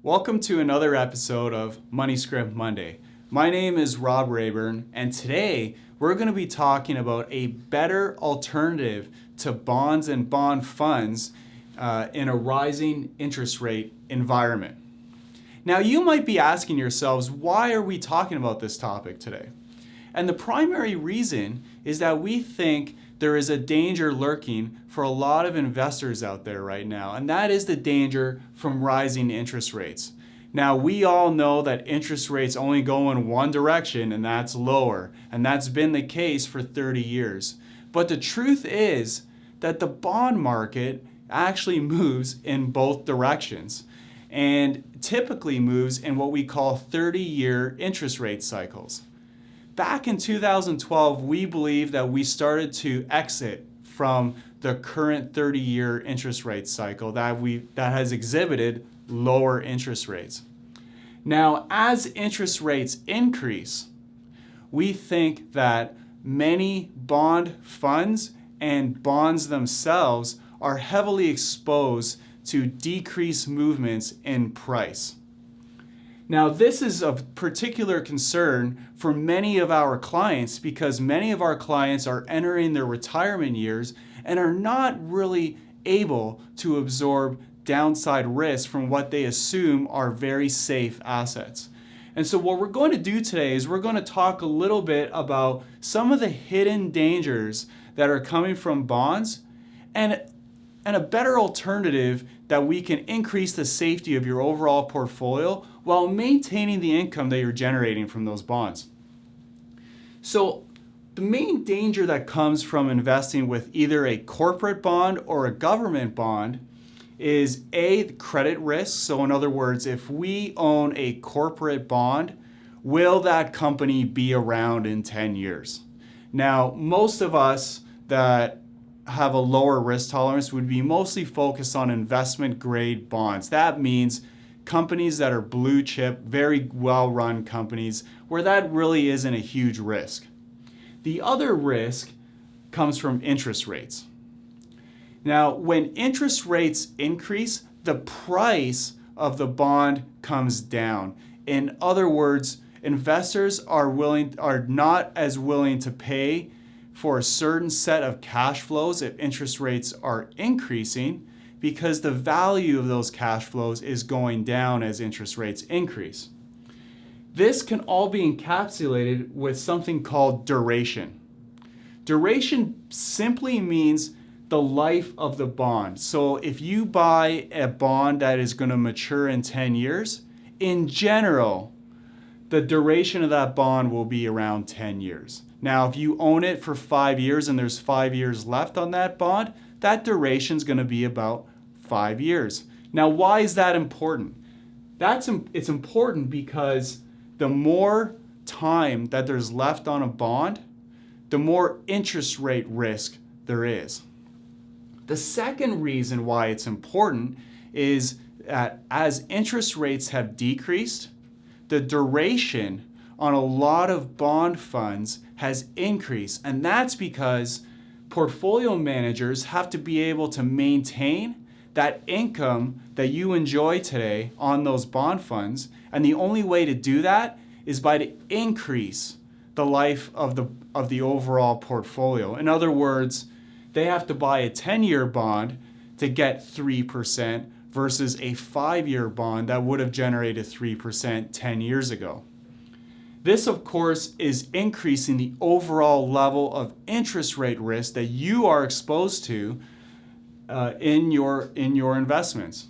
Welcome to another episode of Money Script Monday. My name is Rob Rayburn, and today we're going to be talking about a better alternative to bonds and bond funds in a rising interest rate environment. Now, you might be asking yourselves, why are we talking about this topic today? And the primary reason is that we think there is a danger lurking for a lot of investors out there right now, and that is the danger from rising interest rates. Now, we all know that interest rates only go in one direction, and that's lower, and that's been the case for 30 years. But the truth is that the bond market actually moves in both directions, and typically moves in what we call 30-year interest rate cycles. Back in 2012, we believe that we started to exit from the current 30-year interest rate cycle that has exhibited lower interest rates. Now, as interest rates increase, we think that many bond funds and bonds themselves are heavily exposed to decreased movements in price. Now, this is of particular concern for many of our clients because many of our clients are entering their retirement years and are not really able to absorb downside risk from what they assume are very safe assets. And so what we're going to do today is we're going to talk a little bit about some of the hidden dangers that are coming from bonds and a better alternative that we can increase the safety of your overall portfolio while maintaining the income that you're generating from those bonds. So the main danger that comes from investing with either a corporate bond or a government bond is A, credit risk. So in other words, if we own a corporate bond, will that company be around in 10 years? Now, most of us that have a lower risk tolerance would be mostly focused on investment grade bonds. That means companies that are blue chip, very well run companies where that really isn't a huge risk. The other risk comes from interest rates. Now, when interest rates increase, the price of the bond comes down. In other words, investors are not as willing to pay for a certain set of cash flows if interest rates are increasing because the value of those cash flows is going down as interest rates increase. This can all be encapsulated with something called duration. Duration simply means the life of the bond. So if you buy a bond that is going to mature in 10 years, in general, the duration of that bond will be around 10 years. Now, if you own it for 5 years and there's 5 years left on that bond, that duration is going to be about 5 years. Now, why is that important? It's important because the more time that there's left on a bond, the more interest rate risk there is. The second reason why it's important is that as interest rates have decreased, the duration on a lot of bond funds has increased, and that's because portfolio managers have to be able to maintain that income that you enjoy today on those bond funds, and the only way to do that is by to increase the life of the overall portfolio. In other words, they have to buy a 10-year bond to get 3% versus a 5-year bond that would have generated 3% 10 years ago. This, of course, is increasing the overall level of interest rate risk that you are exposed to in your investments.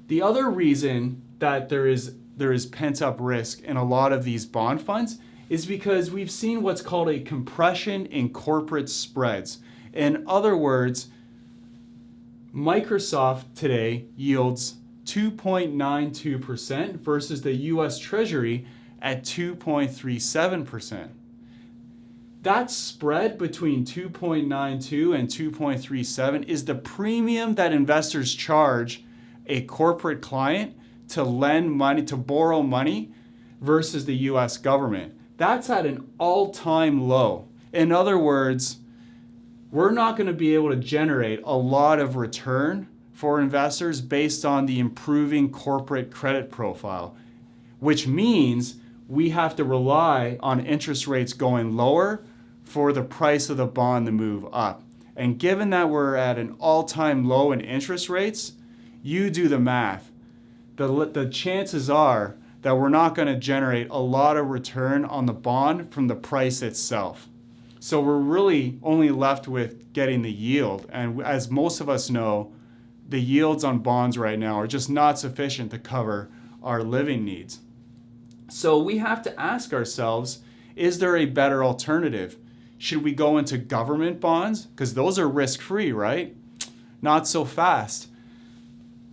The other reason that there is pent-up risk in a lot of these bond funds is because we've seen what's called a compression in corporate spreads. In other words, Microsoft today yields 2.92% versus the US Treasury at 2.37%. That spread between 2.92 and 2.37 is the premium that investors charge a corporate client to lend money, to borrow money versus the US government. That's at an all-time low. In other words, we're not going to be able to generate a lot of return for investors based on the improving corporate credit profile, which means we have to rely on interest rates going lower for the price of the bond to move up. And given that we're at an all-time low in interest rates, you do the math. The chances are that we're not going to generate a lot of return on the bond from the price itself. So we're really only left with getting the yield. And as most of us know, the yields on bonds right now are just not sufficient to cover our living needs. So we have to ask ourselves, is there a better alternative? Should we go into government bonds? Because those are risk-free, right? Not so fast.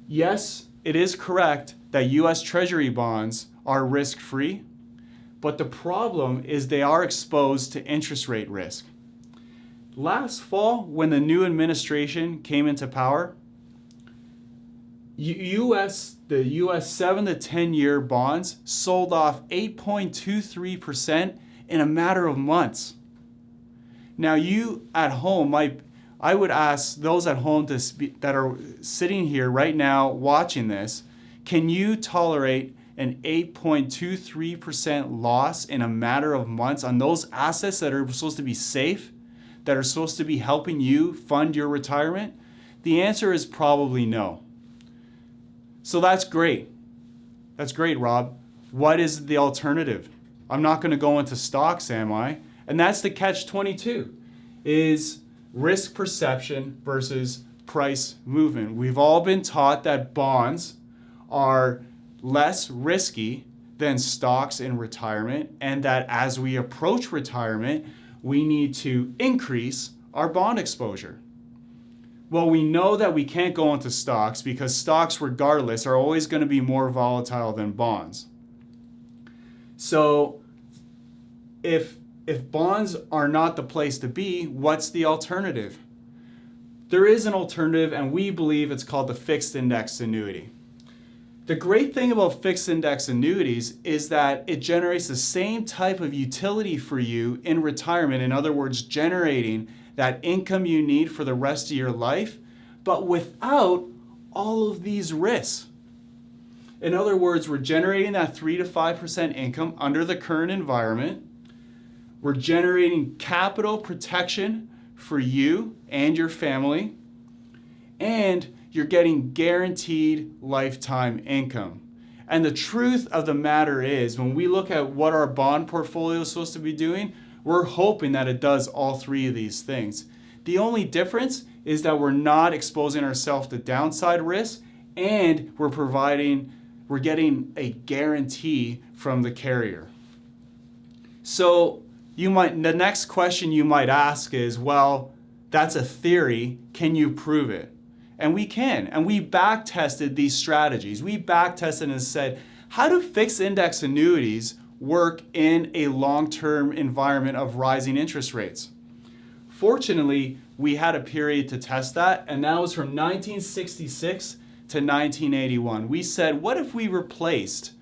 Yes, it is correct that U.S. Treasury bonds are risk-free, but the problem is they are exposed to interest rate risk. Last fall, when the new administration came into power, the U.S. 7 to 10 year bonds sold off 8.23% in a matter of months. Now you at home I would ask those at home that are sitting here right now watching this, can you tolerate an 8.23% loss in a matter of months on those assets that are supposed to be safe, that are supposed to be helping you fund your retirement? The answer is probably no. So that's great. That's great, Rob. What is the alternative? I'm not going to go into stocks, am I? And that's the catch-22, is risk perception versus price movement. We've all been taught that bonds are less risky than stocks in retirement, and that as we approach retirement, we need to increase our bond exposure. Well, we know that we can't go into stocks because stocks, regardless, are always going to be more volatile than bonds. So if bonds are not the place to be, what's the alternative? There is an alternative, and we believe it's called the fixed index annuity. The great thing about fixed index annuities is that it generates the same type of utility for you in retirement. In other words, generating that income you need for the rest of your life, but without all of these risks. In other words, we're generating that 3 to 5% income under the current environment. We're generating capital protection for you and your family, and you're getting guaranteed lifetime income. And the truth of the matter is, when we look at what our bond portfolio is supposed to be doing, we're hoping that it does all three of these things. The only difference is that we're not exposing ourselves to downside risk, and we're getting a guarantee from the carrier. So the next question you might ask is, well, that's a theory. Can you prove it? And we can. And we back tested these strategies. We back tested and said, how do fixed index annuities work in a long-term environment of rising interest rates? Fortunately, we had a period to test that, and that was from 1966 to 1981. We said, what if we replaced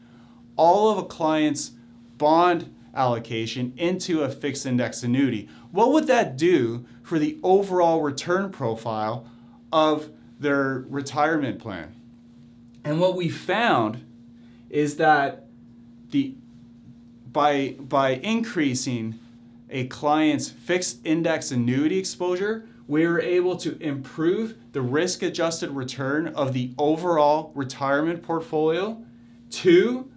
all of a client's bond allocation into a fixed index annuity? What would that do for the overall return profile of their retirement plan? And what we found is that by increasing a client's fixed index annuity exposure, we were able to improve the risk-adjusted return of the overall retirement portfolio. 2,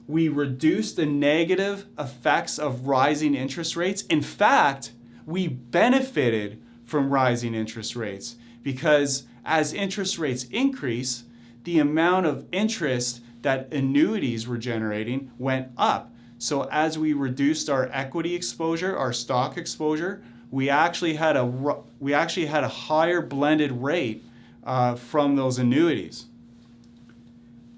we reduced the negative effects of rising interest rates. In fact, we benefited from rising interest rates because as interest rates increase, the amount of interest that annuities were generating went up. So as we reduced our equity exposure, our stock exposure, we actually had a higher blended rate from those annuities.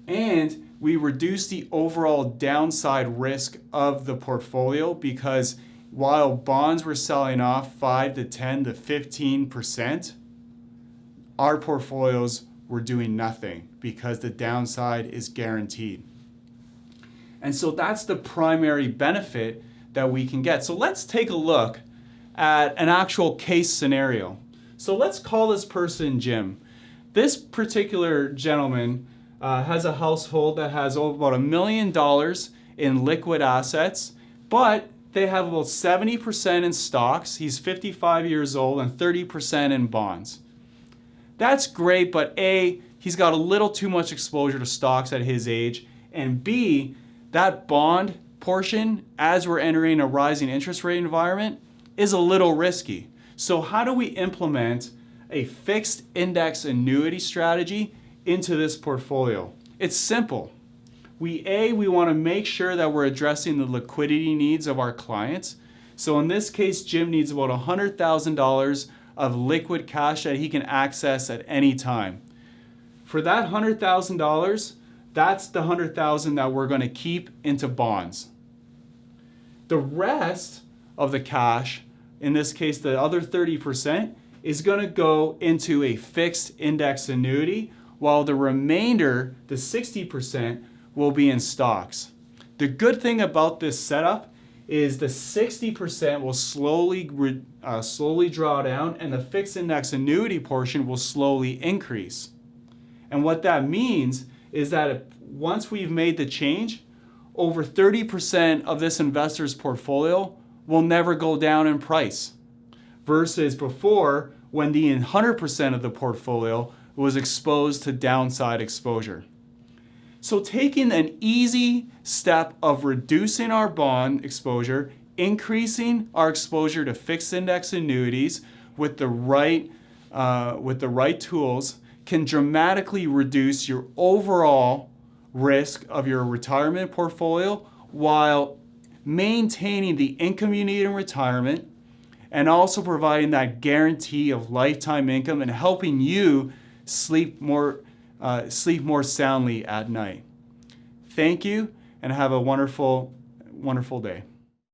And we reduced the overall downside risk of the portfolio because while bonds were selling off 5 to 10 to 15%, our portfolios were doing nothing because the downside is guaranteed. And so that's the primary benefit that we can get. So let's take a look at an actual case scenario. So let's call this person Jim. This particular gentleman has a household that has about $1 million in liquid assets, but they have about 70% in stocks. He's 55 years old, and 30% in bonds. That's great, but A, he's got a little too much exposure to stocks at his age, and B, that bond portion, as we're entering a rising interest rate environment, is a little risky. So how do we implement a fixed index annuity strategy into this portfolio? It's simple. We want to make sure that we're addressing the liquidity needs of our clients. So in this case, Jim needs about $100,000 of liquid cash that he can access at any time. For that $100,000, that's the $100,000 that we're going to keep into bonds. The rest of the cash, in this case the other 30%, is going to go into a fixed index annuity, while the remainder, the 60%, will be in stocks. The good thing about this setup is the 60% will slowly draw down, and the fixed index annuity portion will slowly increase. And what that means is that once we've made the change, over 30% of this investor's portfolio will never go down in price, versus before when the 100% of the portfolio was exposed to downside exposure. So taking an easy step of reducing our bond exposure, increasing our exposure to fixed index annuities with the right tools can dramatically reduce your overall risk of your retirement portfolio while maintaining the income you need in retirement, and also providing that guarantee of lifetime income and helping you sleep more soundly at night. Thank you, and have a wonderful, wonderful day.